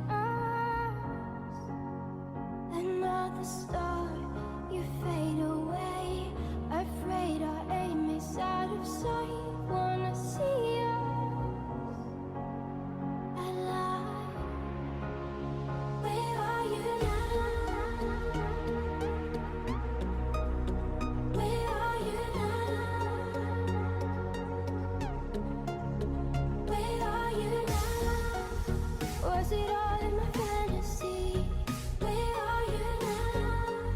us. Another star, you fade away. Afraid our aim is out of sight. Wanna see us alive. Where are you now? Where are you now? Where are you now? Was it all in my fantasy? Where are you now?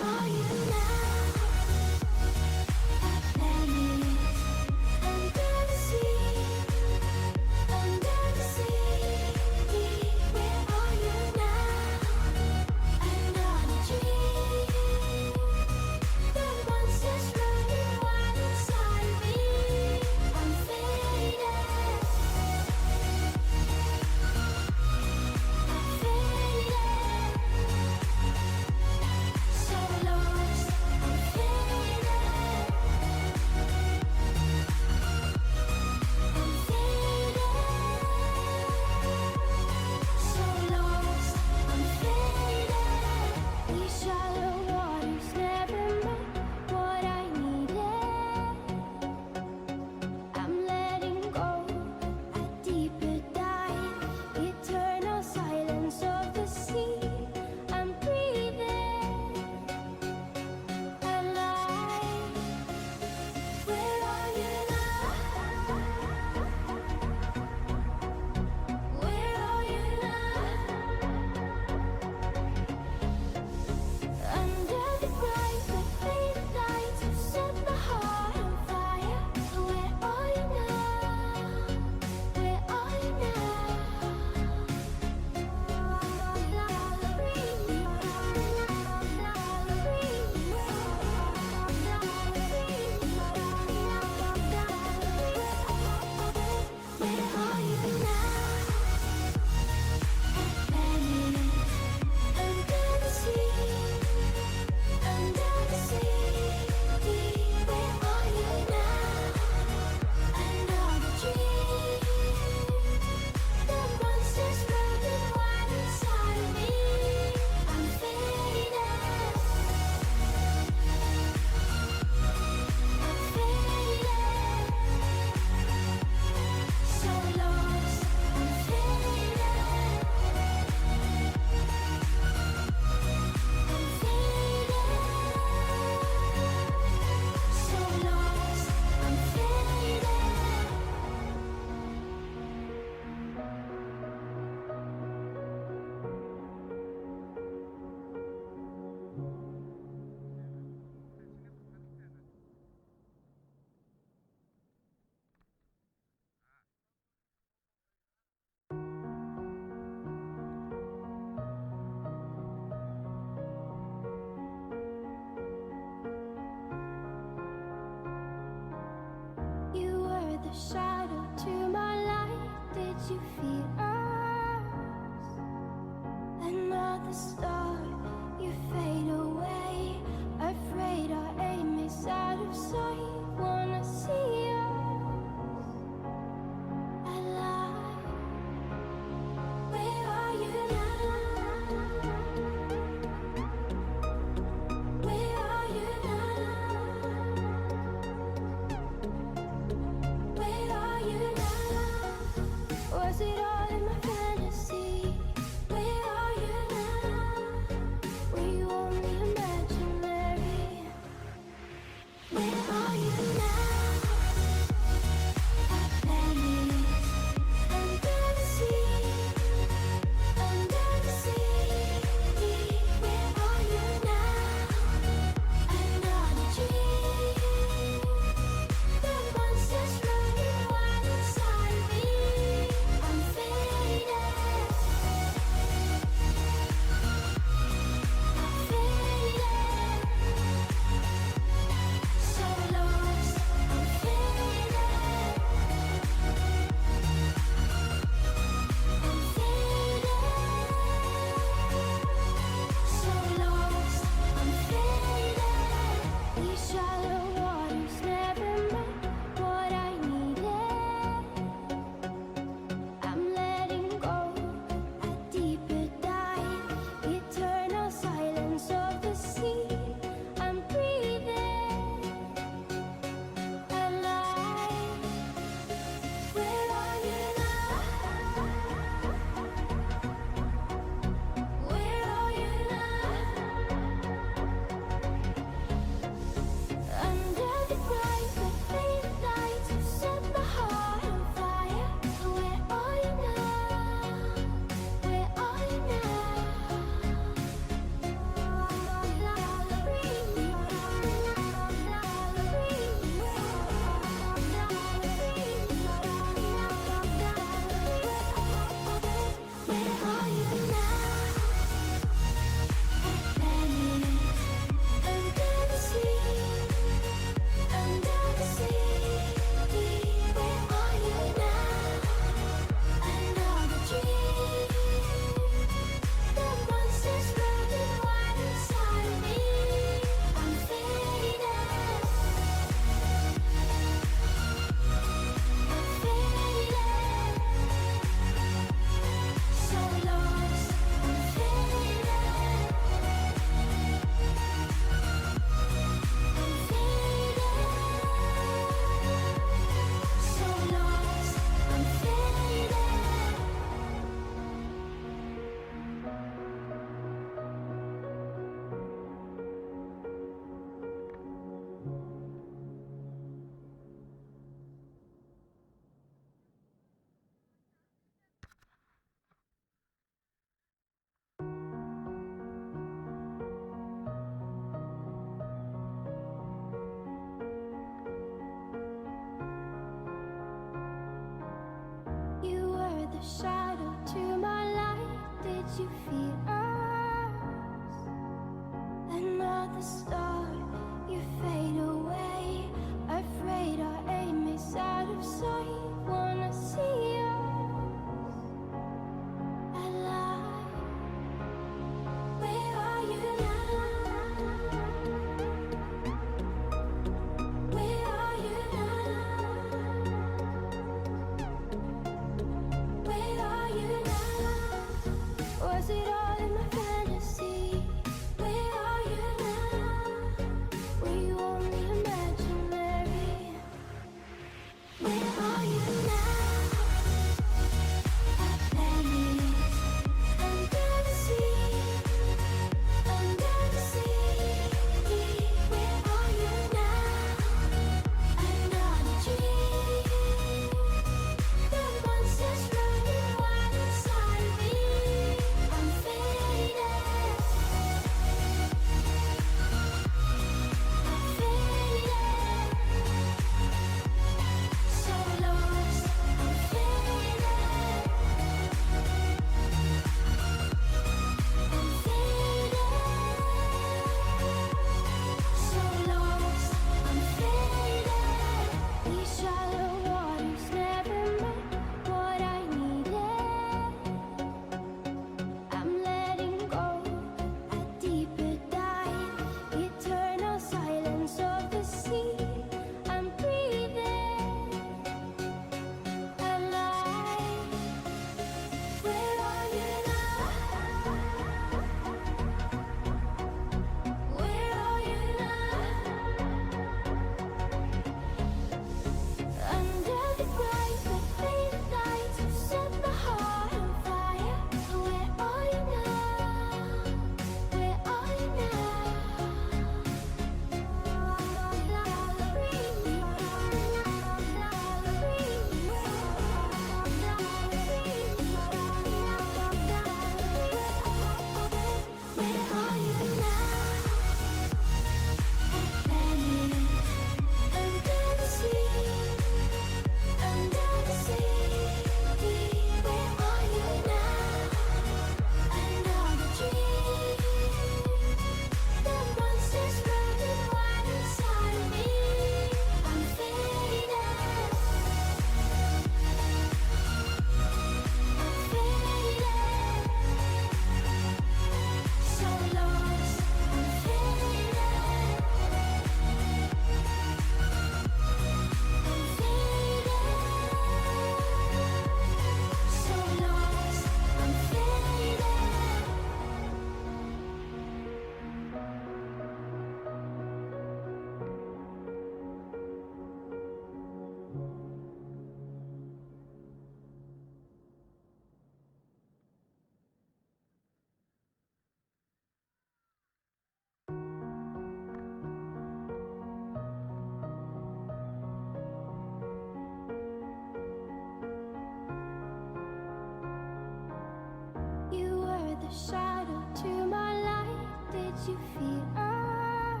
shadow to my light. Did you feel us?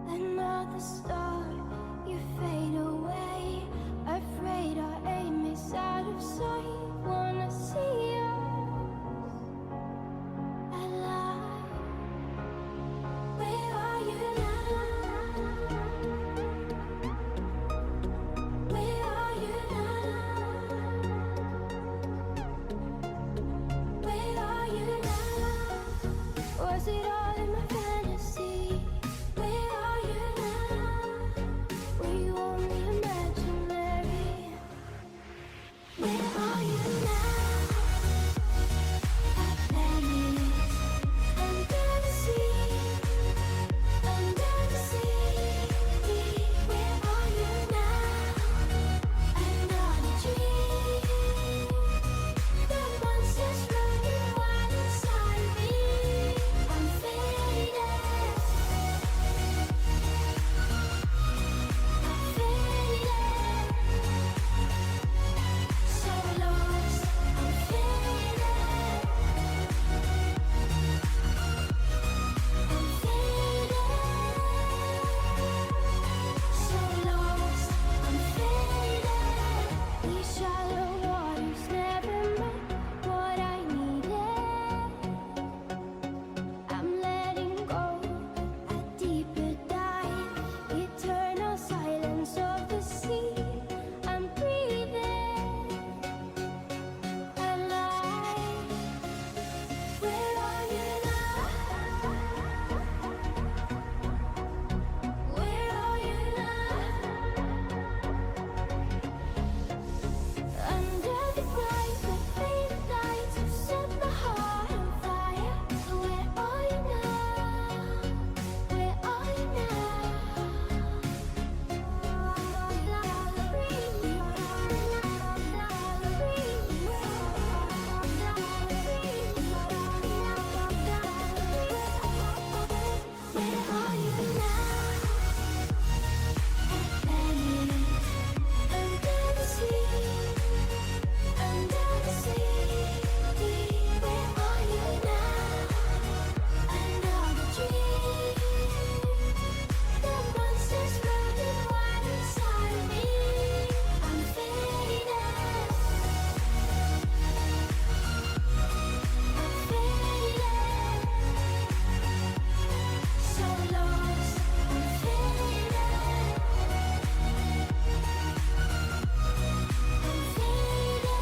Another star, you fade away. Afraid our aim is out of sight. Wanna see us alive. Where are you now? Where are you now? Where are you now? Was it all in my fantasy? Where are you now? Were you only imaginary? Where are you now? Atlantis, under the sea, under the sea. Where are you now? Another dream. The monsters running wild inside me. I'm faded. I'm faded. So lost. I'm faded. I'm faded. So lost. I'm faded. These shallow waters never met what I needed. I'm letting go a deeper dive. Eternal silence of the sea. I'm breathing alive. Where are you now? Where are you now? Under the bright but faded lights, you set my heart on fire. So where are you now? Where are you now? Where are you now? Atlantis, under the sea, under the sea. Where are you now? Another dream. The monsters running wild inside me. I'm faded. I'm faded. So lost. I'm faded. I'm faded.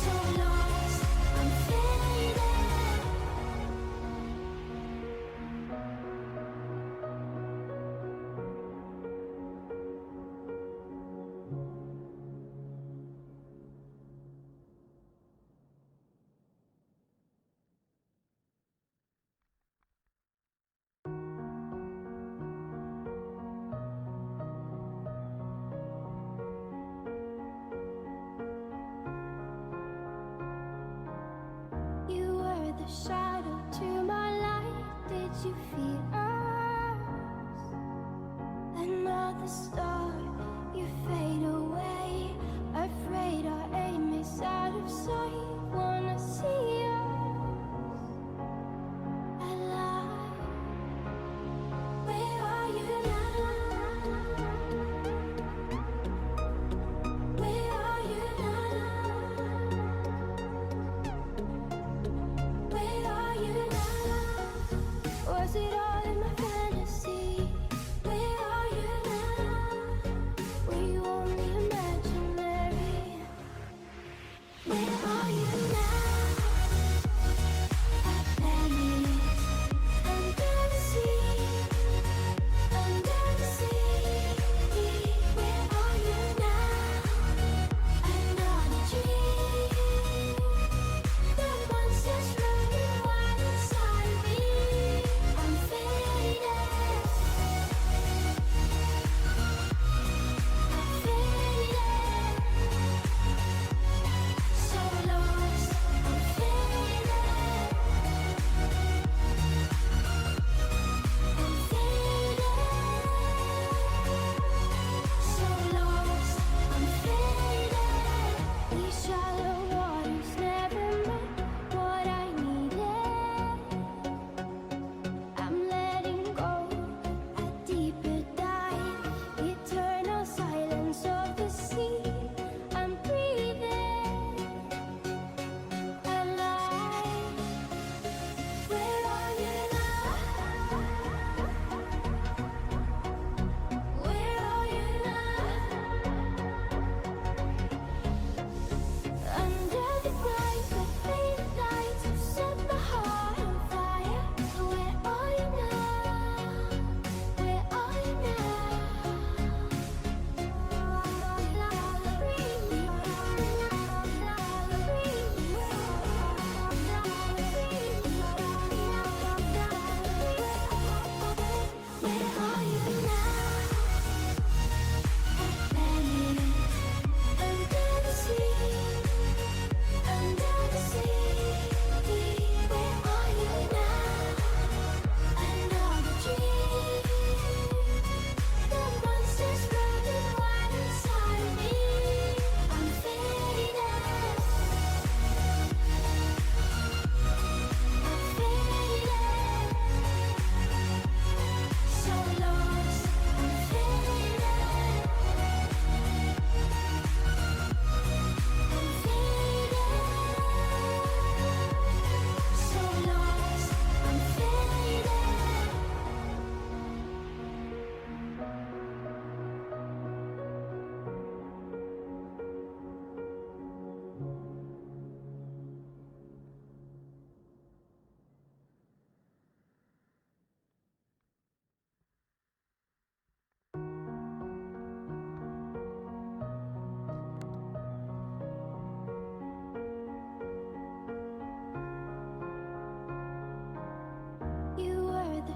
So lost. I'm faded. You were the shadow to my light. Did you feel us? Another star, you fade away. Afraid our aim is out of sight. Wanna see us alive. Where are you now? Where are you now? Where are you now? Was it all in my fantasy? Where are you now?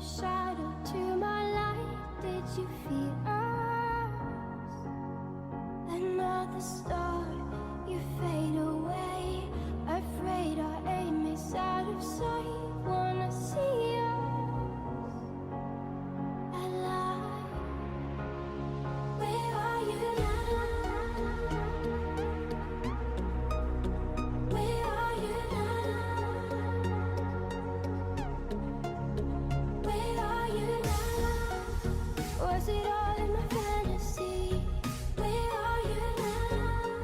shadow to my light. Did you feel us? Another star, you fade away. Afraid our aim is out of sight. Wanna see us alive. Where are you now? Where are you now? Where are you now? Was it all in my fantasy? Where are you now?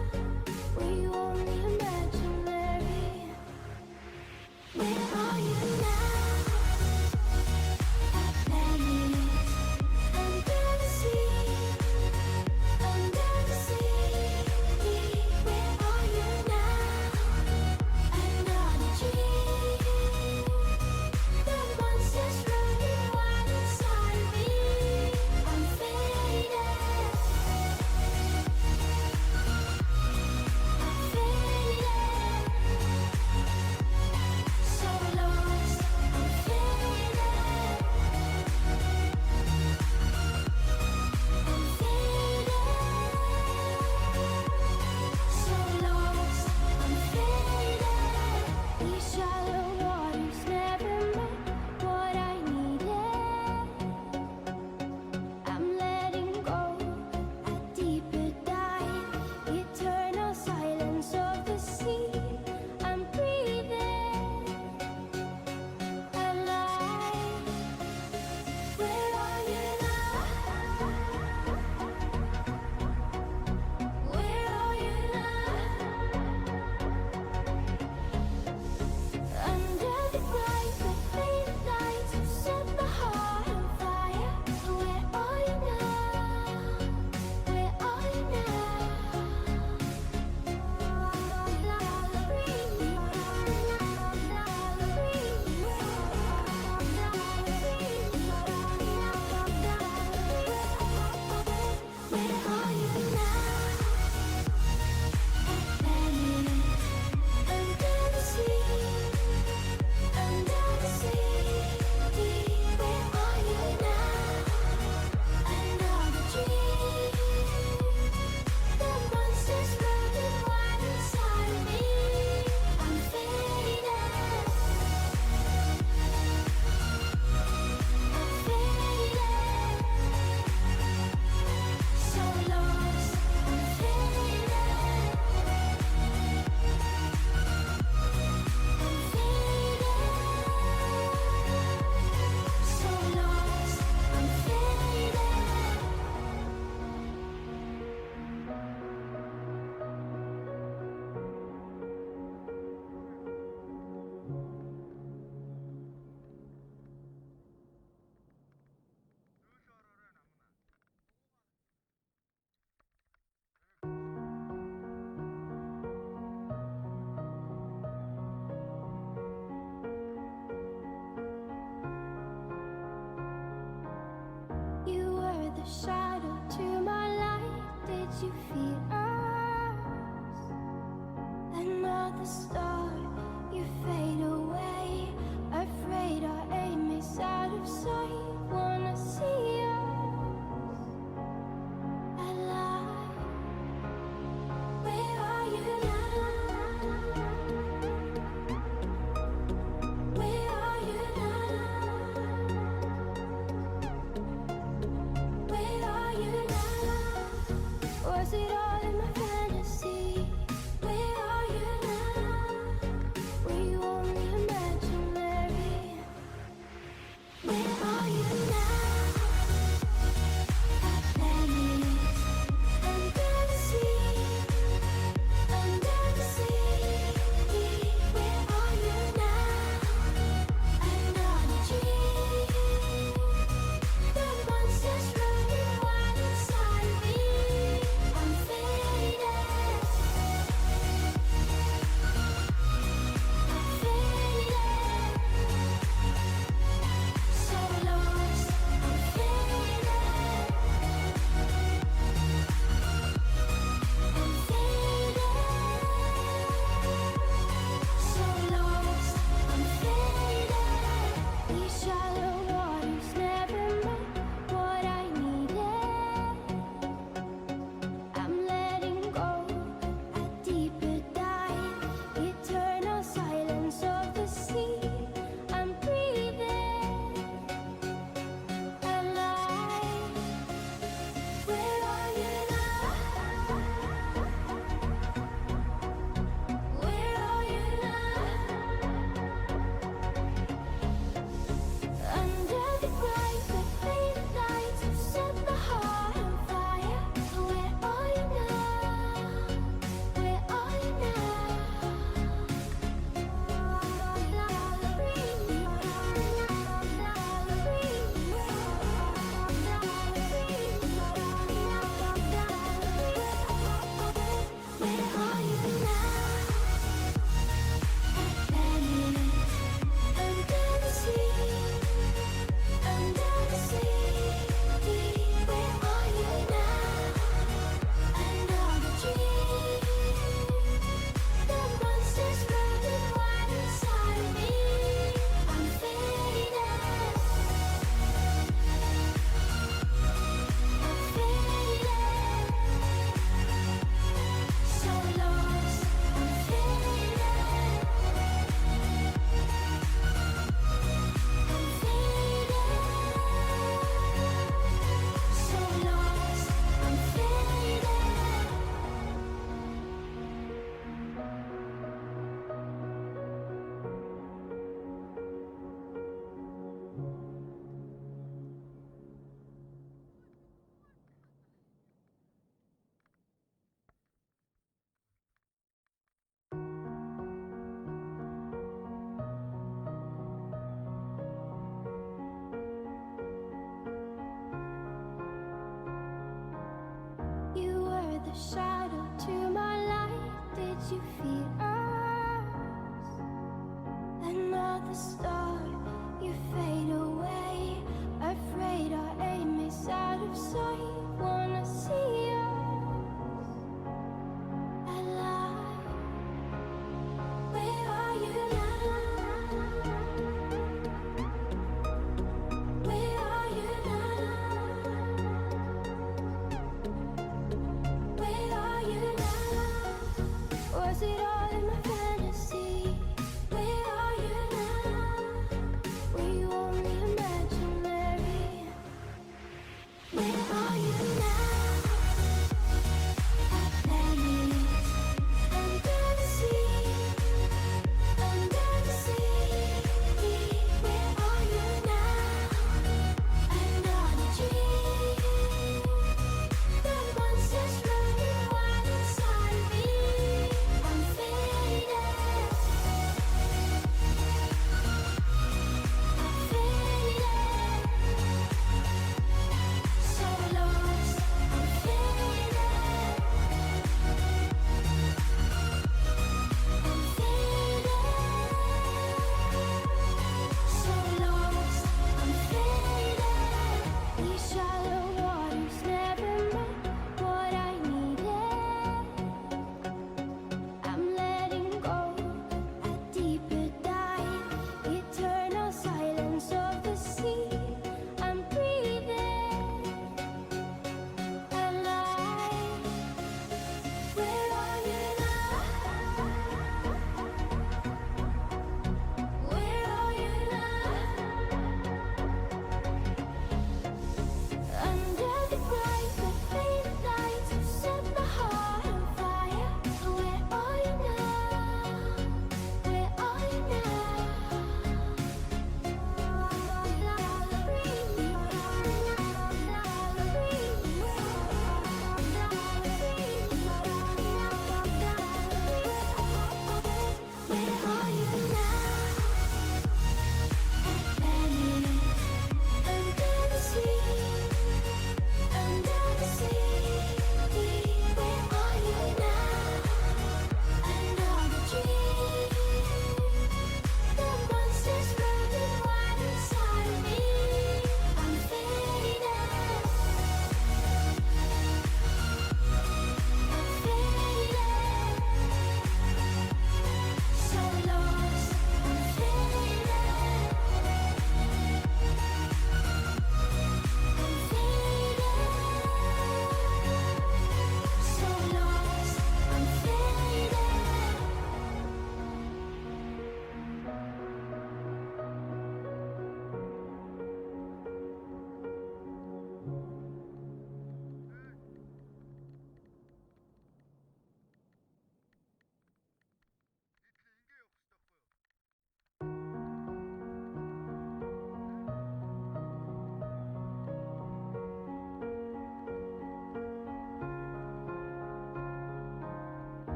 the shadow to my light. Did you feel